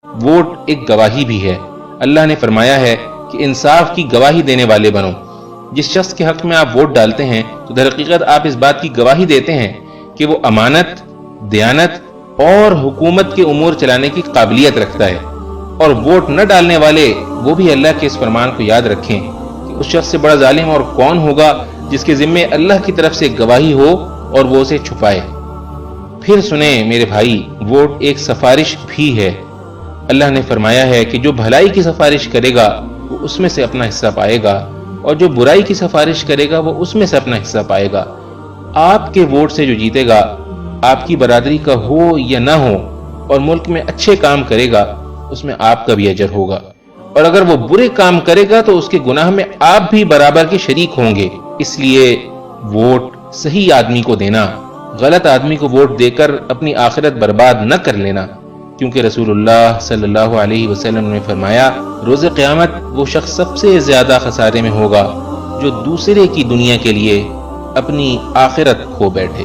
Vote ایک گواہی بھی ہے۔ اللہ نے فرمایا ہے کہ انصاف کی گواہی دینے والے بنو۔ جس شخص کے حق میں آپ ووٹ ڈالتے ہیں تو در حقیقت آپ اس بات کی گواہی دیتے ہیں کہ وہ امانت، دیانت اور حکومت کے امور چلانے کی قابلیت رکھتا ہے۔ اور ووٹ نہ ڈالنے والے وہ بھی اللہ کے اس فرمان کو یاد رکھیں کہ اس شخص سے بڑا ظالم اور کون ہوگا جس کے ذمے اللہ کی طرف سے گواہی ہو اور وہ اسے چھپائے۔ پھر سنیں میرے بھائی، ووٹ ایک سفارش بھی ہے۔ اللہ نے فرمایا ہے کہ جو بھلائی کی سفارش کرے گا وہ اس میں سے اپنا حصہ پائے گا، اور جو برائی کی سفارش کرے گا وہ اس میں سے اپنا حصہ پائے گا۔ آپ کے ووٹ سے جو جیتے گا، آپ کی برادری کا ہو یا نہ ہو، اور ملک میں اچھے کام کرے گا، اس میں آپ کا بھی اجر ہوگا، اور اگر وہ برے کام کرے گا تو اس کے گناہ میں آپ بھی برابر کے شریک ہوں گے۔ اس لیے ووٹ صحیح آدمی کو دینا، غلط آدمی کو ووٹ دے کر اپنی آخرت برباد نہ کر لینا، کیونکہ رسول اللہ صلی اللہ علیہ وسلم نے فرمایا، روز قیامت وہ شخص سب سے زیادہ خسارے میں ہوگا جو دوسرے کی دنیا کے لیے اپنی آخرت کھو بیٹھے۔